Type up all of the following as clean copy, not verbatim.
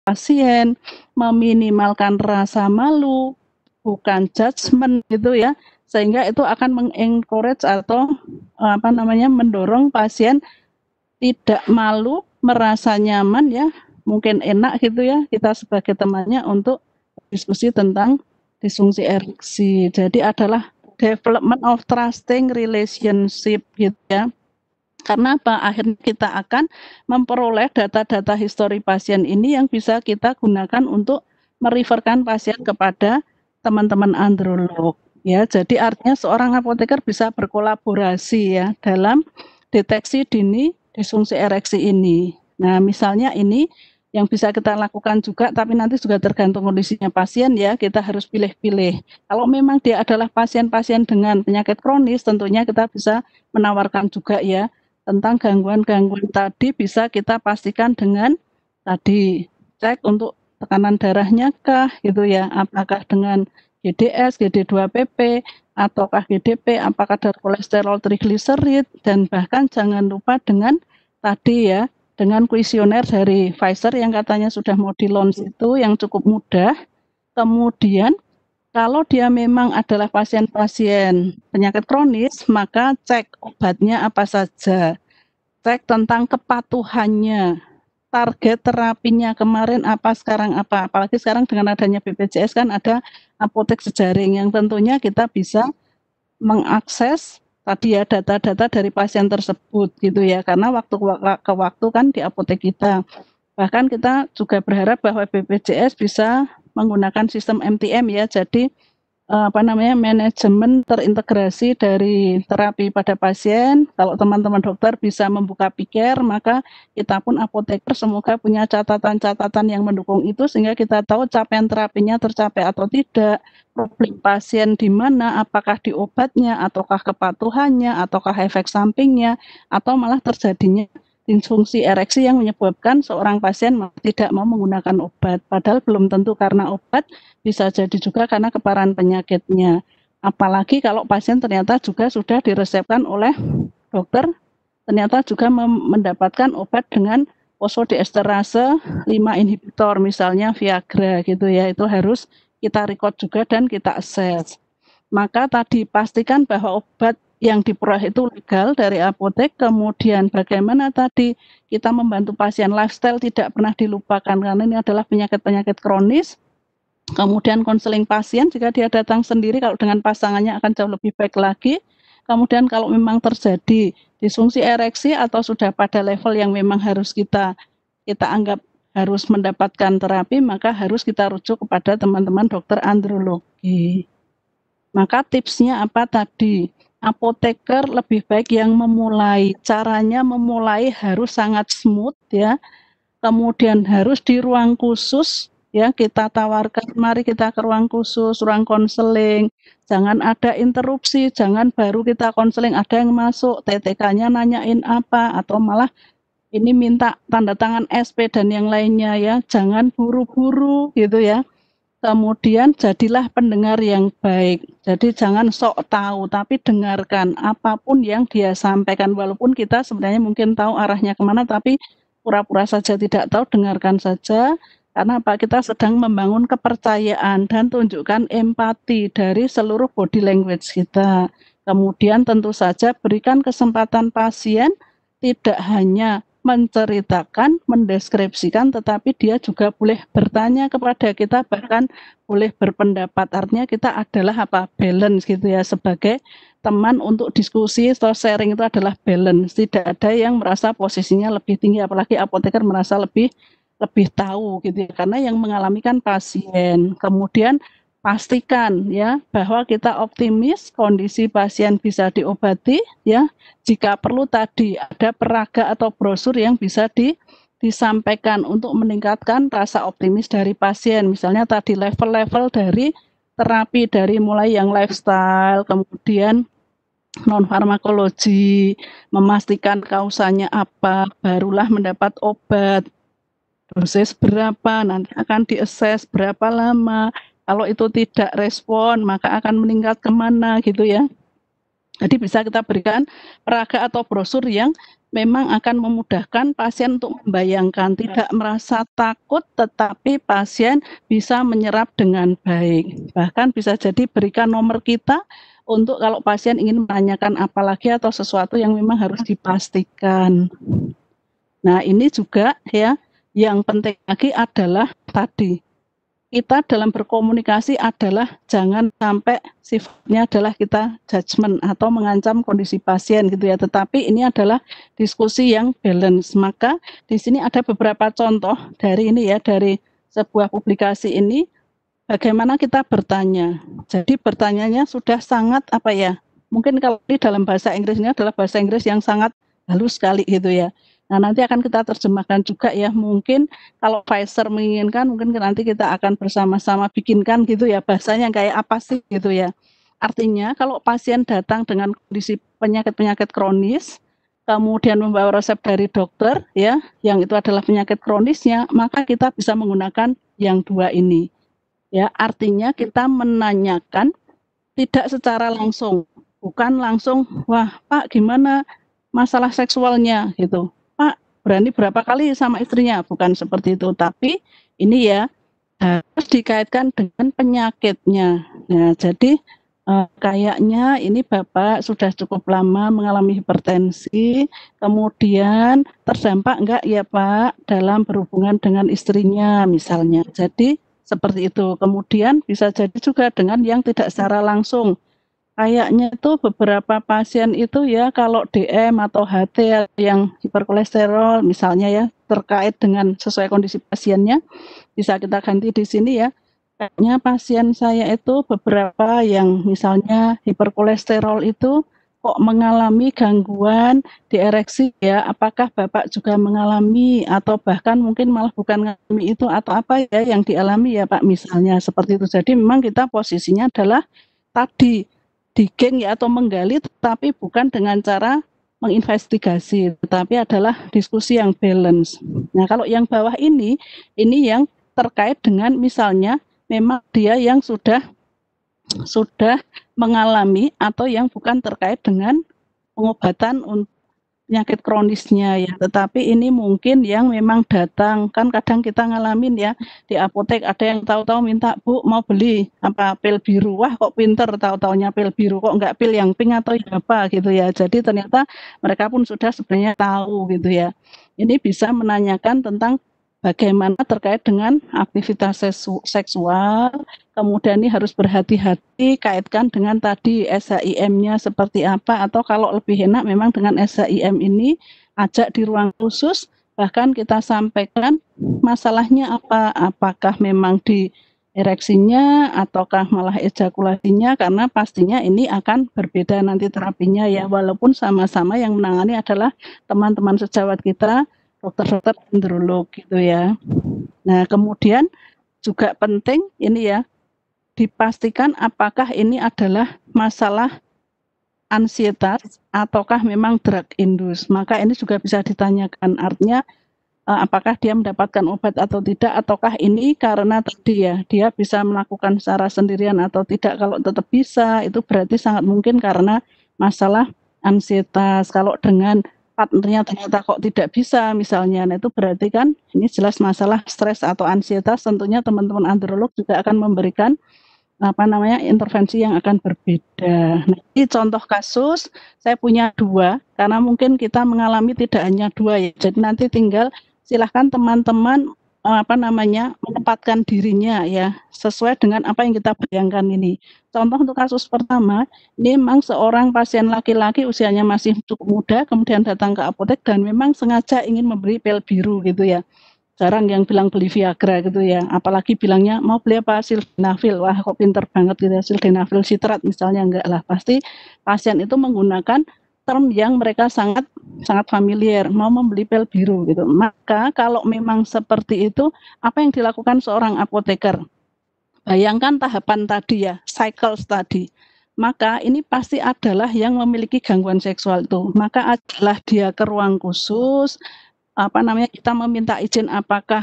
pasien, meminimalkan rasa malu, bukan judgement gitu ya, sehingga itu akan meng-encourage atau mendorong pasien tidak malu, merasa nyaman ya, mungkin enak gitu ya, kita sebagai temannya untuk diskusi tentang disfungsi ereksi. Jadi adalah development of trusting relationship gitu ya. Karena apa? Akhirnya kita akan memperoleh data-data histori pasien ini yang bisa kita gunakan untuk mereferkan pasien kepada teman-teman androlog. Ya, jadi artinya seorang apoteker bisa berkolaborasi ya dalam deteksi dini disfungsi ereksi ini. Nah, misalnya ini yang bisa kita lakukan juga, tapi nanti juga tergantung kondisinya pasien ya, kita harus pilih-pilih. Kalau memang dia adalah pasien-pasien dengan penyakit kronis, tentunya kita bisa menawarkan juga ya tentang gangguan-gangguan tadi bisa kita pastikan dengan tadi cek untuk tekanan darahnya kah gitu ya, apakah dengan GDS, GD2PP ataukah GDP, apakah kadar kolesterol trigliserid, dan bahkan jangan lupa dengan tadi ya, dengan kuesioner dari Pfizer yang katanya sudah mau di-launch itu yang cukup mudah. Kemudian kalau dia memang adalah pasien-pasien penyakit kronis, maka cek obatnya apa saja, cek tentang kepatuhannya, target terapinya kemarin apa, sekarang apa. Apalagi sekarang dengan adanya BPJS kan ada apotek jejaring yang tentunya kita bisa mengakses tadi ya data-data dari pasien tersebut gitu ya, karena waktu ke waktu kan di apotek kita. Bahkan kita juga berharap bahwa BPJS bisa menggunakan sistem MTM ya, jadi manajemen terintegrasi dari terapi pada pasien. Kalau teman-teman dokter bisa membuka pikir, maka kita pun apoteker semoga punya catatan-catatan yang mendukung itu sehingga kita tahu capaian terapinya tercapai atau tidak, problem pasien di mana, apakah di obatnya, ataukah kepatuhannya, ataukah efek sampingnya, atau malah terjadinya disfungsi ereksi yang menyebabkan seorang pasien tidak mau menggunakan obat. Padahal belum tentu karena obat, bisa jadi juga karena keparahan penyakitnya. Apalagi kalau pasien ternyata juga sudah diresepkan oleh dokter, ternyata juga mendapatkan obat dengan fosfodiesterase 5 inhibitor, misalnya Viagra gitu ya, itu harus kita record juga dan kita assess. Maka tadi pastikan bahwa obat yang diperoleh itu legal dari apotek, kemudian bagaimana tadi kita membantu pasien lifestyle tidak pernah dilupakan karena ini adalah penyakit-penyakit kronis. Kemudian konseling pasien jika dia datang sendiri, kalau dengan pasangannya akan jauh lebih baik lagi. Kemudian kalau memang terjadi disfungsi ereksi atau sudah pada level yang memang harus kita anggap harus mendapatkan terapi, maka harus kita rujuk kepada teman-teman dokter andrologi. Maka tipsnya apa tadi? Apoteker lebih baik yang memulai. Caranya memulai harus sangat smooth ya. Kemudian harus di ruang khusus ya, kita tawarkan mari kita ke ruang khusus, ruang konseling. Jangan ada interupsi, jangan baru kita konseling ada yang masuk, TTK-nya nanyain apa atau malah ini minta tanda tangan SP dan yang lainnya ya. Jangan buru-buru gitu ya. Kemudian jadilah pendengar yang baik. Jadi jangan sok tahu, tapi dengarkan apapun yang dia sampaikan. Walaupun kita sebenarnya mungkin tahu arahnya kemana, tapi pura-pura saja tidak tahu, dengarkan saja. Karena apa? Kita sedang membangun kepercayaan dan tunjukkan empati dari seluruh body language kita. Kemudian tentu saja berikan kesempatan pasien tidak hanya menceritakan, mendeskripsikan, tetapi dia juga boleh bertanya kepada kita, bahkan boleh berpendapat. Artinya kita adalah balance gitu ya, sebagai teman untuk diskusi atau sharing itu adalah balance. Tidak ada yang merasa posisinya lebih tinggi, apalagi apoteker merasa lebih tahu gitu ya, karena yang mengalami kan pasien. Kemudian pastikan ya bahwa kita optimis kondisi pasien bisa diobati ya. Jika perlu tadi ada peraga atau brosur yang bisa disampaikan untuk meningkatkan rasa optimis dari pasien. Misalnya tadi level-level dari terapi, dari mulai yang lifestyle, kemudian non farmakologi, memastikan kausanya apa, barulah mendapat obat, dosis berapa, nanti akan diakses berapa lama. Kalau itu tidak respon, maka akan meningkat kemana gitu ya. Jadi bisa kita berikan peraga atau brosur yang memang akan memudahkan pasien untuk membayangkan, tidak merasa takut, tetapi pasien bisa menyerap dengan baik. Bahkan bisa jadi berikan nomor kita untuk kalau pasien ingin menanyakan apa lagi atau sesuatu yang memang harus dipastikan. Nah, ini juga ya, yang penting lagi adalah tadi, kita dalam berkomunikasi adalah jangan sampai sifatnya adalah kita judgement atau mengancam kondisi pasien gitu ya, tetapi ini adalah diskusi yang balance. Maka di sini ada beberapa contoh dari ini ya, dari sebuah publikasi ini, bagaimana kita bertanya. Jadi bertanyanya sudah sangat apa ya, mungkin kalau di dalam bahasa Inggris ini adalah bahasa Inggris yang sangat halus sekali gitu ya. Nah, nanti akan kita terjemahkan juga ya, mungkin kalau Pfizer menginginkan mungkin nanti kita akan bersama-sama bikinkan gitu ya, bahasanya kayak apa sih gitu ya. Artinya kalau pasien datang dengan kondisi penyakit-penyakit kronis, kemudian membawa resep dari dokter ya, yang itu adalah penyakit kronisnya, maka kita bisa menggunakan yang dua ini. Ya, artinya kita menanyakan tidak secara langsung, bukan langsung, "Wah, Pak, gimana masalah seksualnya?" gitu. "Pak, berani berapa kali sama istrinya?" Bukan seperti itu, tapi ini ya harus dikaitkan dengan penyakitnya. Nah, jadi, kayaknya ini Bapak sudah cukup lama mengalami hipertensi, kemudian terdampak enggak ya Pak dalam berhubungan dengan istrinya misalnya. Jadi seperti itu. Kemudian bisa jadi juga dengan yang tidak secara langsung. Kayaknya tuh beberapa pasien itu ya kalau DM atau HT yang hiperkolesterol misalnya ya, terkait dengan sesuai kondisi pasiennya, bisa kita ganti di sini ya. Kayaknya pasien saya itu beberapa yang misalnya hiperkolesterol itu kok mengalami gangguan di ereksi ya, apakah Bapak juga mengalami atau bahkan mungkin malah bukan mengalami itu atau apa ya yang dialami ya Pak, misalnya seperti itu. Jadi memang kita posisinya adalah tadi, digging ya atau menggali, tetapi bukan dengan cara menginvestigasi, tetapi adalah diskusi yang balance. Nah, kalau yang bawah ini yang terkait dengan misalnya memang dia yang sudah mengalami atau yang bukan terkait dengan pengobatan penyakit kronisnya ya, tetapi ini mungkin yang memang datang, kan kadang kita ngalamin ya, di apotek ada yang tahu-tahu minta, "Bu, mau beli apa, pil biru." Wah, kok pinter tahu-tahunya pil biru, kok nggak pil yang pink atau yang apa gitu ya. Jadi ternyata mereka pun sudah sebenarnya tahu gitu ya. Ini bisa menanyakan tentang bagaimana terkait dengan aktivitas seksual, kemudian ini harus berhati-hati kaitkan dengan tadi SHIM-nya seperti apa, atau kalau lebih enak memang dengan SHIM ini ajak di ruang khusus, bahkan kita sampaikan masalahnya apa, apakah memang di ereksinya ataukah malah ejakulasinya, karena pastinya ini akan berbeda nanti terapinya ya, walaupun sama-sama yang menangani adalah teman-teman sejawat kita, dokter-dokter androlog gitu ya. Nah, kemudian juga penting ini ya, dipastikan apakah ini adalah masalah ansietas ataukah memang drug induce. Maka ini juga bisa ditanyakan, artinya apakah dia mendapatkan obat atau tidak, ataukah ini karena tadi ya, dia bisa melakukan secara sendirian atau tidak. Kalau tetap bisa, itu berarti sangat mungkin karena masalah ansietas. Kalau dengan partnernya ternyata kok tidak bisa misalnya, nah itu berarti kan ini jelas masalah stres atau ansietas. Tentunya teman-teman androlog juga akan memberikan intervensi yang akan berbeda. Nah, ini contoh kasus, saya punya 2, karena mungkin kita mengalami tidak hanya 2 ya, jadi nanti tinggal silahkan teman-teman, menempatkan dirinya ya, sesuai dengan apa yang kita bayangkan ini. Contoh untuk kasus pertama, ini memang seorang pasien laki-laki usianya masih cukup muda, kemudian datang ke apotek dan memang sengaja ingin membeli pil biru gitu ya. Jarang yang bilang beli Viagra gitu ya, apalagi bilangnya mau beli apa, sildenafil. Wah, kok pinter banget gitu ya, sildenafil sitrat misalnya, enggak lah, pasti pasien itu menggunakan term yang mereka sangat familiar, mau membeli pil biru gitu. Maka kalau memang seperti itu, apa yang dilakukan seorang apoteker? Bayangkan tahapan tadi ya, cycles tadi. Maka ini pasti adalah yang memiliki gangguan seksual itu. Maka adalah dia ke ruang khusus, kita meminta izin apakah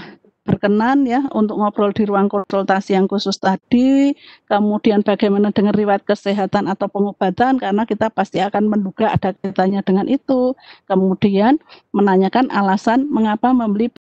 berkenan ya untuk ngobrol di ruang konsultasi yang khusus tadi, kemudian bagaimana dengan riwayat kesehatan atau pengobatan karena kita pasti akan menduga ada kaitannya dengan itu. Kemudian menanyakan alasan mengapa membeli